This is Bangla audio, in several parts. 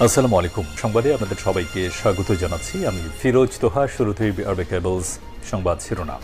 আসসালামু আলাইকুম। সংবাদে আপনাদের সবাইকে স্বাগত জানাচ্ছি। আমি ফিরোজ তোহা। শুরুতেই আরবে কেবলস সংবাদ শিরোনাম।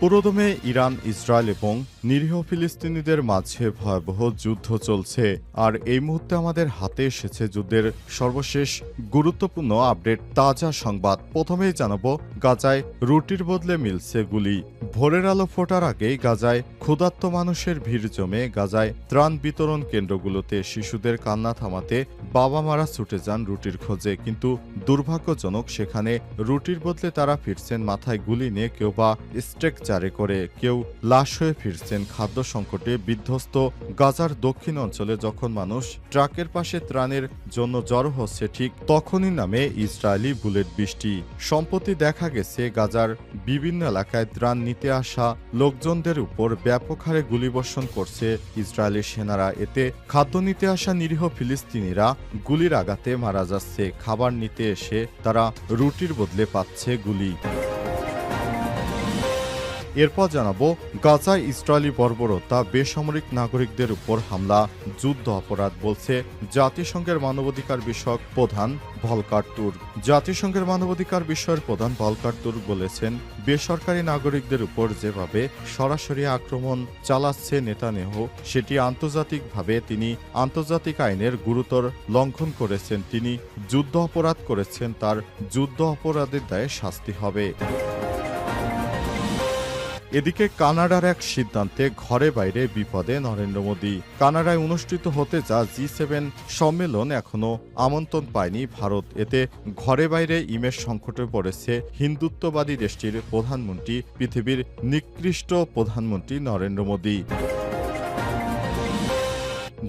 পুরোদমে ইরান, ইসরায়েল এবং নিরীহ ফিলিস্তিনিদের মাঝে ভয়াবহ যুদ্ধ চলছে। আর এই মুহূর্তে আমাদের হাতে এসেছে যুদ্ধের সর্বশেষ গুরুত্বপূর্ণ আপডেট, তাজা সংবাদ। প্রথমেই জানাবো, গাজায় রুটির বদলে মিলছে গুলি। ভোরের আলো ফোটার আগেই গাজায় ক্ষুধার্ত মানুষের ভিড় জমে। গাজায় ত্রাণ বিতরণ কেন্দ্রগুলোতে শিশুদের কান্না থামাতে বাবা মারা ছুটে যান রুটির খোঁজে, কিন্তু দুর্ভাগ্যজনক সেখানে রুটির বদলে তারা ফিরছেন মাথায় গুলি নিয়ে, কেউ বা স্ট্রেকচারে করে, কেউ লাশ হয়ে ফিরছেন খাদ্য সংকটে বিধ্বস্ত গাজার দক্ষিণ অঞ্চলে। যখন মানুষ ট্রাকের পাশে ত্রাণের জন্য জড়ো হচ্ছে, ঠিক তখনই নামে ইসরায়েলি বুলেট বৃষ্টি। সম্প্রতি দেখা গেছে গাজার বিভিন্ন এলাকায় ত্রাণ নিতে আসা লোকজনদের উপর ব্যাপক হারে গুলিবর্ষণ করছে ইসরায়েলি সেনারা। এতে খাদ্য নিতে আসা নিরীহ ফিলিস্তিনিরা গুলির আঘাতে মারা যাচ্ছে। খাবার নিতে এসে তারা রুটির বদলে পাচ্ছে গুলি। এরপর জানাবো, গাজায় ইসরায়েলি বর্বরতা, বেসামরিক নাগরিকদের উপর হামলা যুদ্ধ অপরাধ বলছে জাতিসংঘের মানবাধিকার বিষয়ক প্রধান ভলকার তুর্ক। জাতিসংঘের মানবাধিকার বিষয়ের প্রধান ভলকার তুর্ক বলেছেন, বেসরকারি নাগরিকদের উপর যেভাবে সরাসরি আক্রমণ চালাচ্ছে নেতানিয়াহু, সেটি আন্তর্জাতিকভাবে তিনি আন্তর্জাতিক আইনের গুরুতর লঙ্ঘন করেছেন। তিনি যুদ্ধ অপরাধ করেছেন, তার যুদ্ধ অপরাধের দায়ে শাস্তি হবে। এদিকে কানাডার এক সিদ্ধান্তে ঘরে বাইরে বিপদে নরেন্দ্র মোদী। কানাডায় অনুষ্ঠিত হতে যা G7 সম্মেলন এখনও আমন্ত্রণ পায়নি ভারত। এতে ঘরে বাইরে ইমেজ সংকটে পড়েছে হিন্দুত্ববাদী দেশটির প্রধানমন্ত্রী, পৃথিবীর নিকৃষ্ট প্রধানমন্ত্রী নরেন্দ্র মোদী।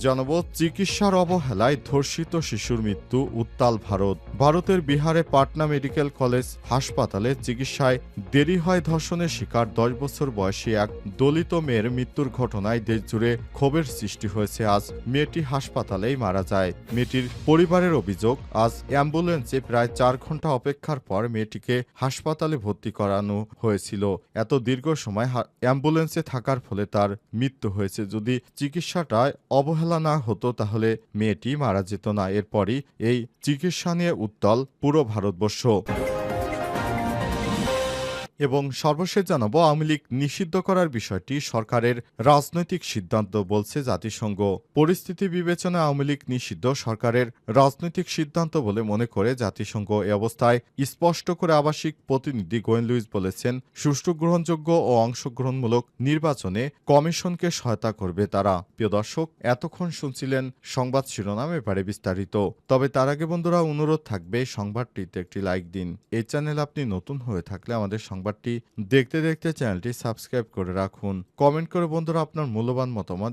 জানাবো, চিকিৎসার অবহেলায় ধর্ষিত শিশুর মৃত্যু, উত্তাল ভারত। ভারতের বিহারে পাটনা মেডিকেল কলেজ হাসপাতালে চিকিৎসায় দেরি হয় ধর্ষণের শিকার 10 বছর বয়সী এক দলিত মেয়ের মৃত্যুর ঘটনায় দেশজুড়ে ক্ষোভের সৃষ্টি হয়েছে। আজ মেয়েটি হাসপাতালেই মারা যায়। মেয়েটির পরিবারের অভিযোগ, আজ অ্যাম্বুলেন্সে প্রায় 4 ঘন্টা অপেক্ষার পর মেয়েটিকে হাসপাতালে ভর্তি করানো হয়েছিল। এত দীর্ঘ সময় অ্যাম্বুলেন্সে থাকার ফলে তার মৃত্যু হয়েছে। যদি চিকিৎসাটায় অবহেলা না হতো তাহলে মেয়েটি মারা যেত না। এরপরই এই চিকিৎসা নিয়ে উত্তাল পুরো ভারতবর্ষ। এবং সর্বশেষ জানাবো, আওয়ামী লীগ নিষিদ্ধ করার বিষয়টি সরকারের রাজনৈতিক সিদ্ধান্ত বলছে জাতিসংঘ। পরিস্থিতি বিবেচনায় আওয়ামী লীগ নিষিদ্ধ সরকারের রাজনৈতিক সিদ্ধান্ত বলে মনে করে জাতিসংঘ। এ অবস্থায় স্পষ্ট করে আবাসিক প্রতিনিধি গোয়েন লুইস বলেছেন, সুষ্ঠু, গ্রহণযোগ্য ও অংশগ্রহণমূলক নির্বাচনে কমিশনকে সহায়তা করবে তারা। প্রিয় দর্শক, এতক্ষণ শুনছিলেন সংবাদ শিরোনাম, এবারে বিস্তারিত। তবে তার আগে বন্ধুরা, অনুরোধ থাকবে সংবাদটিতে একটি লাইক দিন। এই চ্যানেল আপনি নতুন হয়ে থাকলে আমাদের সংবাদটি দেখতে দেখতে চ্যানেলটি সাবস্ক্রাইব করে রাখুন। কমেন্ট করে বন্ধুরা আপনার মূল্যবান মতামত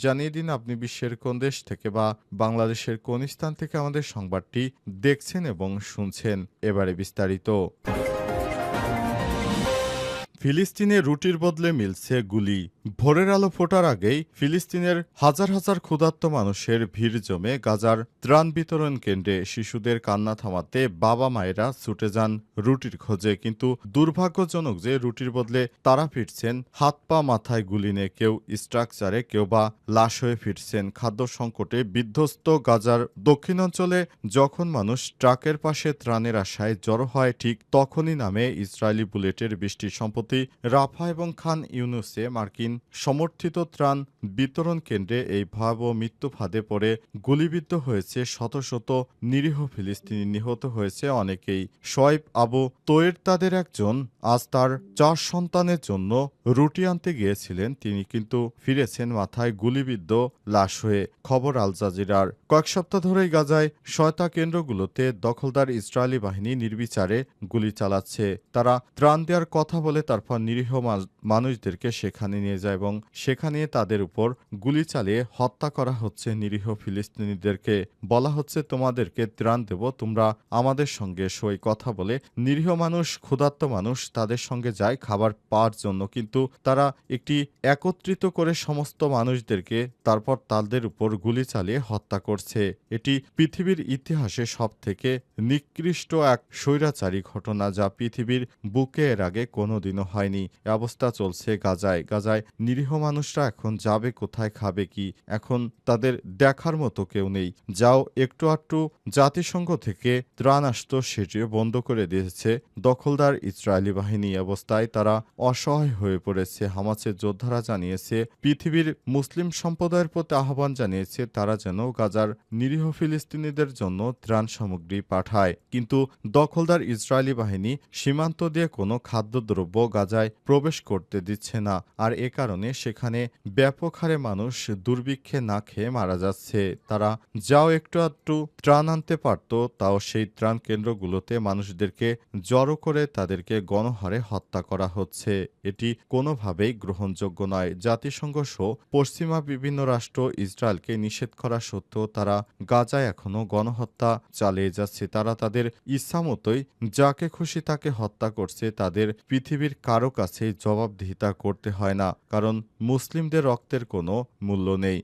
জানিয়ে দিন আপনি বিশ্বের কোন দেশ থেকে বা বাংলাদেশের কোন স্থান থেকে আমাদের সংবাদটি দেখছেন এবং শুনছেন। এবারে বিস্তারিত। ফিলিস্তিনে রুটির বদলে মিলছে গুলি। ভোরের আলো ফোটার আগেই ফিলিস্তিনের হাজার হাজার ক্ষুধার্ত মানুষের ভিড় জমে গাজার ত্রাণ বিতরণ কেন্দ্রে। শিশুদের কান্না থামাতে বাবা মায়েরা ছুটে যান রুটির খোঁজে, কিন্তু দুর্ভাগ্যজনক যে রুটির বদলে তারা ফিরছেন হাত পা মাথায় গুলি নিয়ে, কেউ স্ট্রাকচারে, কেউ বা লাশ হয়ে ফিরছেন খাদ্য সংকটে বিধ্বস্ত গাজার দক্ষিণাঞ্চলে। যখন মানুষ ট্রাকের পাশে ত্রাণের আশায় জড়ো হয়, ঠিক তখনই নামে ইসরায়েলি বুলেটের বৃষ্টি। সম্প্রতি রাফা এবং খান ইউনুসে মার্কিন সমর্থিত ত্রাণ বিতরণ কেন্দ্রে এই ভয়াবহ মৃত্যু ফাঁদে পড়ে গুলিবিদ্ধ হয়েছে শত শত নিরীহ ফিলিস্তিনি, নিহত হয়েছে অনেকেই। শোয়েব আবু তোয়ের তাদের একজন। আজ তার 4 সন্তানের জন্য রুটি আনতে গিয়েছিলেন তিনি, কিন্তু ফিরেছেন মাথায় গুলিবিদ্ধ লাশ হয়ে। খবর আল জাজিরার। কয়েক সপ্তাহ ধরেই গাজায় সহায়তা কেন্দ্রগুলোতে দখলদার ইসরায়েলি বাহিনী নির্বিচারে গুলি চালাচ্ছে। তারা ত্রাণ দেওয়ার কথা বলে তারপর নিরীহ মানুষদেরকে সেখানে নিয়ে যায় এবং সেখানে তাদের উপর গুলি চালিয়ে হত্যা করা হচ্ছে নিরীহ ফিলিস্তিনিদেরকে। বলা হচ্ছে, তোমাদেরকে ত্রাণ দেব, তোমরা আমাদের সঙ্গে সই। কথা বলে নিরীহ মানুষ, ক্ষুধার্ত মানুষ তাদের সঙ্গে যায় খাবার পাওয়ার জন্য, কিন্তু তারা একটি একত্রিত করে সমস্ত মানুষদেরকে তারপর তাদের উপর গুলি চালিয়ে হত্যা করছে। এটি পৃথিবীর ইতিহাসে সবথেকে নিকৃষ্ট এক স্বৈরাচারী ঘটনা, যা পৃথিবীর বুকে এর আগে কোনোদিনও হয়নি। এ অবস্থা চলছে গাজায়। নিরীহ মানুষরা এখন যাবে কোথায়, খাবে কি? এখন তাদের দেখার মতো কেউ নেই। যাও একটু আধটু জাতিসংঘ থেকে ত্রাণ আসতো সেটিও বন্ধ করে দিয়েছে দখলদার ইসরায়েলি বাহিনী। অবস্থায় তারা অসহায় হয়ে পড়েছে। হামাসের যোদ্ধারা জানিয়েছে, পৃথিবীর মুসলিম সম্প্রদায়ের প্রতি আহ্বান জানিয়েছে তারা যেন গাজার নিরীহ ফিলিস্তিনিদের জন্য ত্রাণ সামগ্রী পাঠায়। কিন্তু দখলদার ইসরায়েলি বাহিনী সীমান্ত দিয়ে কোনো খাদ্যদ্রব্য গাজায় প্রবেশ করতে দিচ্ছে না। আর এ কারণে সেখানে ব্যাপক হারে মানুষ দুর্ভিক্ষে না খেয়ে মারা যাচ্ছে। তারা যাও একটু আধটু ত্রাণ আনতে পারত, তাও সেই ত্রাণ কেন্দ্রগুলোতে মানুষদেরকে জড়ো করে তাদেরকে গণহারে হত্যা করা হচ্ছে। এটি কোনোভাবেই গ্রহণযোগ্য নয়। জাতিসংঘ সহ পশ্চিমা বিভিন্ন রাষ্ট্র ইসরায়েলকে নিষেধ করা সত্ত্বেও তারা গাজায় এখনও গণহত্যা চালিয়ে যাচ্ছে। তারা তাদের ইচ্ছামতোই যাকে খুশি তাকে হত্যা করছে। তাদের পৃথিবীর কারো কাছেই জবাবদিহিতা করতে হয় না, কারণ মুসলিমদের রক্তের কোনো মূল্য নেই।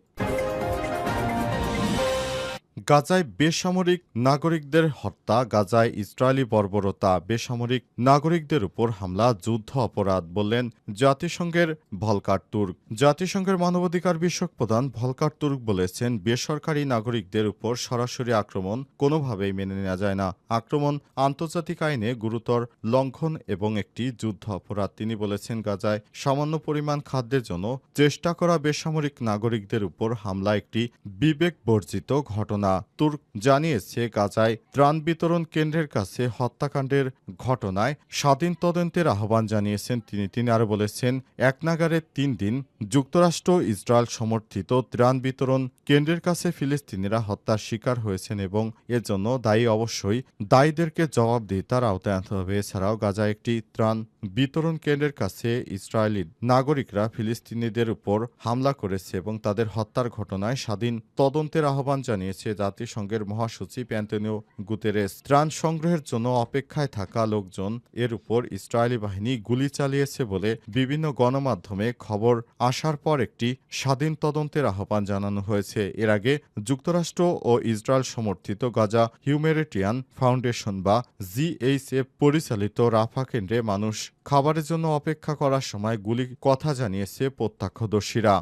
গাজায় বেসামরিক নাগরিকদের হত্যা, গাজায় ইসরায়েলি বর্বরতা, বেসামরিক নাগরিকদের উপর হামলা যুদ্ধ অপরাধ বললেন জাতিসংঘের ভলকার তুর্ক। জাতিসংঘের মানবাধিকার বিষয়ক প্রধান ভলকার তুর্ক বলেছেন, বেসরকারি নাগরিকদের উপর সরাসরি আক্রমণ কোনোভাবেই মেনে নেওয়া যায় না। আক্রমণ আন্তর্জাতিক আইনে গুরুতর লঙ্ঘন এবং একটি যুদ্ধ অপরাধ। তিনি বলেছেন, গাজায় সামান্য পরিমাণ খাদ্যের জন্য চেষ্টা করা বেসামরিক নাগরিকদের উপর হামলা একটি বিবেক বর্জিত ঘটনা। তুর্ক জানিয়েছে, গাজায় ত্রাণ বিতরণ কেন্দ্রের কাছে হত্যাকাণ্ডের ঘটনায় স্বাধীন তদন্তের আহ্বান জানিয়েছেন তিনি আরও বলেছেন, একনাগাড়ে 3 দিন যুক্তরাষ্ট্র ইসরায়েল সমর্থিত ত্রাণ বিতরণ কেন্দ্রের কাছে ফিলিস্তিনিরা হত্যার শিকার হয়েছেন এবং এজন্য দায়ী অবশ্যই দায়ীদেরকে জবাবদিহিতার আওতায় আনতে হবে। এছাড়াও গাজায় একটি ত্রাণ বিতরণ কেন্দ্রের কাছে ইসরায়েলি নাগরিকরা ফিলিস্তিনিদের উপর হামলা করেছে এবং তাদের হত্যার ঘটনায় স্বাধীন তদন্তের আহ্বান জানিয়েছে জাতিসংঘের মহাসচিব অ্যান্টোনিও গুতেরেস। ত্রাণ সংগ্রহের জন্য অপেক্ষায় থাকা লোকজন এর উপর ইসরায়েলি বাহিনী গুলি চালিয়েছে বলে বিভিন্ন গণমাধ্যমে খবর আসার পর একটি স্বাধীন তদন্তের আহ্বান জানানো হয়েছে। এর আগে যুক্তরাষ্ট্র ও ইসরায়েল সমর্থিত গাজা হিউম্যানিটেরিয়ান ফাউন্ডেশন বা জিএইচএফ পরিচালিত রাফা কেন্দ্রে মানুষ খাবারের জন্য অপেক্ষা করার সময় গুলির কথা জানিয়েছে প্রত্যক্ষদর্শীরা।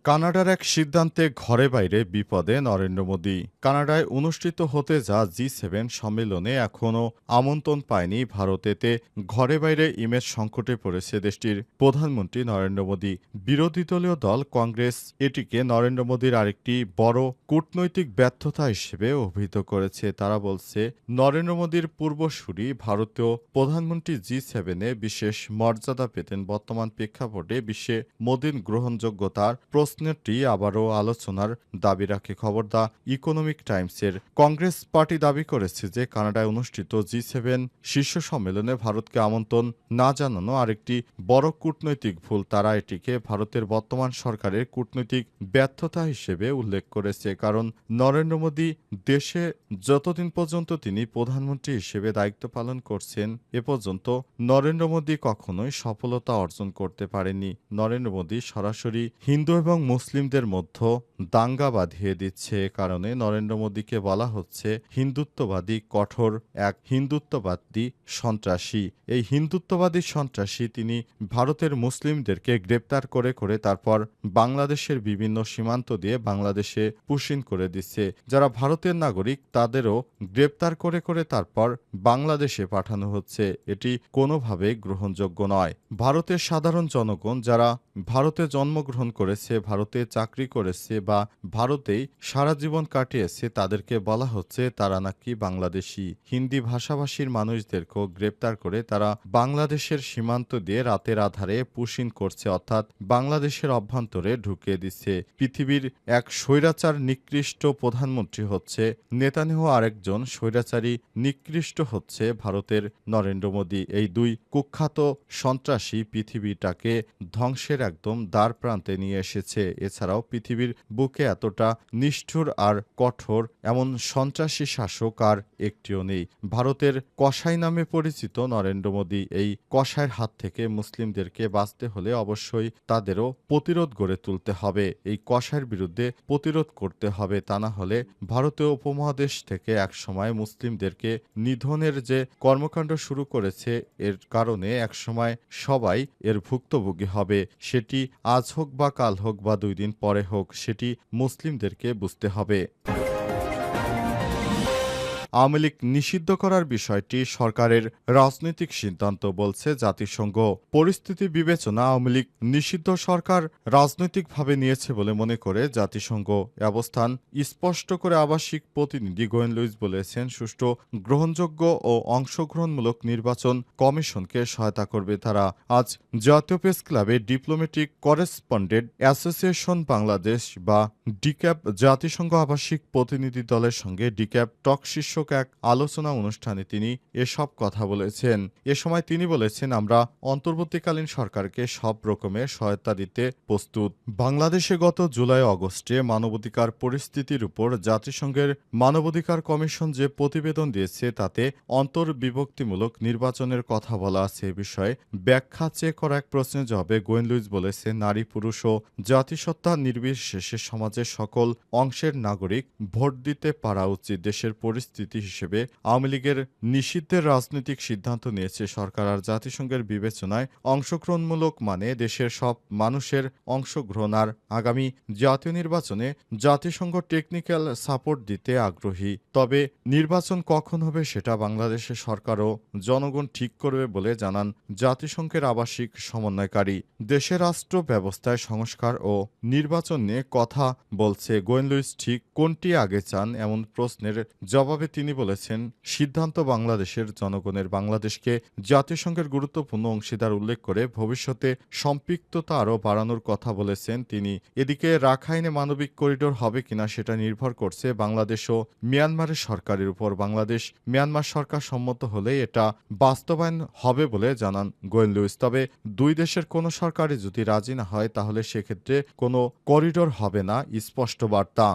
কানাডার এক সিদ্ধান্তে ঘরে বাইরে বিপদে নরেন্দ্র মোদী। কানাডায় অনুষ্ঠিত হতে যা G7 সম্মেলনে এখনও আমন্ত্রণ পায়নি ভারত। এতে ঘরে বাইরে ইমেজ সংকটে পড়েছে দেশটির প্রধানমন্ত্রী নরেন্দ্র মোদী। বিরোধী দলীয় দল কংগ্রেস এটিকে নরেন্দ্র মোদীর আরেকটি বড় কূটনৈতিক ব্যর্থতা হিসেবে অভিহিত করেছে। তারা বলছে, নরেন্দ্র মোদীর পূর্বসূরি ভারতীয় প্রধানমন্ত্রী G7-এ বিশেষ মর্যাদা পেতেন। বর্তমান প্রেক্ষাপটে বিশ্বে মোদীর গ্রহণযোগ্যতার প্রশ্নটি আবারও আলোচনার দাবি রাখে। খবর দ্য ইকোনমিক টাইমসের। কংগ্রেস পার্টি দাবি করেছে যে কানাডায় অনুষ্ঠিত G7 শীর্ষ সম্মেলনে ভারতকে আমন্ত্রণ না জানানো আরেকটি বড় কূটনৈতিক ভুল। তারা এটিকে ভারতের বর্তমান সরকারের কূটনৈতিক ব্যর্থতা হিসেবে উল্লেখ করেছে। কারণ নরেন্দ্র মোদী দেশে যতদিন পর্যন্ত তিনি প্রধানমন্ত্রী হিসেবে দায়িত্ব পালন করছেন, এ পর্যন্ত নরেন্দ্র মোদী কখনোই সফলতা অর্জন করতে পারেননি। নরেন্দ্র মোদী সরাসরি হিন্দু এবং মুসলিমদের মধ্যে দাঙ্গা বাঁধিয়ে দিচ্ছে। কারণে নরেন্দ্র মোদীকে বলা হচ্ছে হিন্দুত্ববাদী, কঠোর এক হিন্দুত্ববাদী সন্ত্রাসী। এই হিন্দুত্ববাদী সন্ত্রাসী তিনি ভারতের মুসলিমদেরকে গ্রেপ্তার করে করে তারপর বাংলাদেশের বিভিন্ন সীমান্ত দিয়ে বাংলাদেশে পুশিন করে দিচ্ছে। যারা ভারতের নাগরিক তাদেরও গ্রেপ্তার করে করে তারপর বাংলাদেশে পাঠানো হচ্ছে। এটি কোনোভাবেই গ্রহণযোগ্য নয়। ভারতের সাধারণ জনগণ যারা ভারতে জন্মগ্রহণ করেছে, ভারতে চাকরি করেছে বা ভারতেই সারা জীবন কাটিয়েছে, তাদেরকে বলা হচ্ছে তারা নাকি বাংলাদেশি। হিন্দি ভাষাভাষীর মানুষদেরকেও গ্রেপ্তার করে তারা বাংলাদেশের সীমান্ত দিয়ে রাতের আধারে পুশিন করছে, অর্থাৎ বাংলাদেশের অভ্যন্তরে ঢুকিয়ে দিচ্ছে। পৃথিবীর এক স্বৈরাচার নিকৃষ্ট প্রধানমন্ত্রী হচ্ছে নেতানিয়াহু, আরেকজন স্বৈরাচারী নিকৃষ্ট হচ্ছে ভারতের নরেন্দ্র মোদী। এই দুই কুখ্যাত সন্ত্রাসী পৃথিবীটাকে ধ্বংসের একদম দ্বার প্রান্তে নিয়ে এসেছে। এছাড়াও পৃথিবীর বুকে এতটা নিষ্ঠুর আর কঠোর এমন সন্ত্রাসী শাসক আর একটিও নেই। ভারতের কসাই নামে পরিচিত নরেন্দ্র মোদী এই কসাইয়ের হাত থেকে মুসলিমদেরকে বাঁচতে হলে অবশ্যই তাদেরও প্রতিরোধ গড়ে তুলতে হবে। এই কসাইয়ের বিরুদ্ধে প্রতিরোধ করতে হবে, তা না হলে ভারতীয় উপমহাদেশ থেকে একসময় মুসলিমদেরকে নিধনের যে কর্মকাণ্ড শুরু করেছে, এর কারণে একসময় সবাই এর ভুক্তভোগী হবে। সেটি আজ হোক বা কাল হোক বা 2 দিন পরে হোক, সেটি মুসলিমদেরকে বুঝতে হবে। আওয়ামী লীগ নিষিদ্ধ করার বিষয়টি সরকারের রাজনৈতিক সিদ্ধান্ত, বলছে জাতিসংঘ। পরিস্থিতি বিবেচনা আওয়ামী লীগ নিষিদ্ধ সরকার রাজনৈতিকভাবে নিয়েছে বলে মনে করে জাতিসংঘ। অবস্থান স্পষ্ট করে আবাসিক প্রতিনিধি গোয়েন লুইস বলেছেন, সুষ্ঠু, গ্রহণযোগ্য ও অংশগ্রহণমূলক নির্বাচন কমিশনকে সহায়তা করবে তারা। আজ জাতীয় প্রেস ক্লাবে ডিপ্লোম্যাটিক করেসপন্ডেন্ট অ্যাসোসিয়েশন বাংলাদেশ বা ডিক্যাপ জাতিসংঘ আবাসিক প্রতিনিধি দলের সঙ্গে ডিক্যাপ টক শীর্ষক এক আলোচনা অনুষ্ঠানে তিনি এসব কথা বলেছেন। এ সময় তিনি বলেছেন, আমরা অন্তর্বর্তীকালীন সরকারকে সব রকমের সহায়তা দিতে প্রস্তুত। বাংলাদেশে গত জুলাই আগস্টে মানবাধিকার পরিস্থিতির উপর জাতিসংঘের মানবাধিকার কমিশন যে প্রতিবেদন দিয়েছে তাতে অন্তর্বিভক্তিমূলক নির্বাচনের কথা বলা আছে। এ বিষয়ে ব্যাখ্যা চেয়ে করা এক প্রশ্নের জবাবে গোয়েন লুইস বলেছেন, নারী পুরুষ ও জাতিসত্তা নির্বিশেষে সমাজের সকল অংশের নাগরিক ভোট দিতে পারা উচিত। দেশের পরিস্থিতি হিসেবে আওয়ামী লীগের নিষিদ্ধের রাজনৈতিক সিদ্ধান্ত নিয়েছে সরকার। আর জাতিসংঘের বিবেচনায় অংশগ্রহণমূলক মানে দেশের সব মানুষের অংশগ্রহণ। আর আগামী জাতীয় নির্বাচনে জাতিসংঘ টেকনিক্যাল সাপোর্ট দিতে আগ্রহী। তবে নির্বাচন কখন হবে সেটা বাংলাদেশের সরকার ও জনগণ ঠিক করবে বলে জানান জাতিসংঘের আবাসিক সমন্বয়কারী। দেশের রাষ্ট্র ব্যবস্থায় সংস্কার ও নির্বাচন নিয়ে কথা বলছে গোয়েন লুইস ঠিক কোনটি আগে চান এমন প্রশ্নের জবাবে তিনি বলেছেন, সিদ্ধান্ত বাংলাদেশের জনগণের। বাংলাদেশকে জাতিসংঘের গুরুত্বপূর্ণ অংশীদার উল্লেখ করে ভবিষ্যতে সম্পৃক্ততা আরও বাড়ানোর কথা বলেছেন তিনি। এদিকে রাখাইনে মানবিক করিডোর হবে কিনা সেটা নির্ভর করছে বাংলাদেশ ও মিয়ানমারের সরকারের উপর। বাংলাদেশ মিয়ানমার সরকার সম্মত হলে এটা বাস্তবায়ন হবে বলে জানান গোয়েন লুইস। তবে দুই দেশের কোনো সরকারই যদি রাজি না হয় তাহলে সেক্ষেত্রে কোনো করিডোর হবে না, স্পষ্ট বার্তা।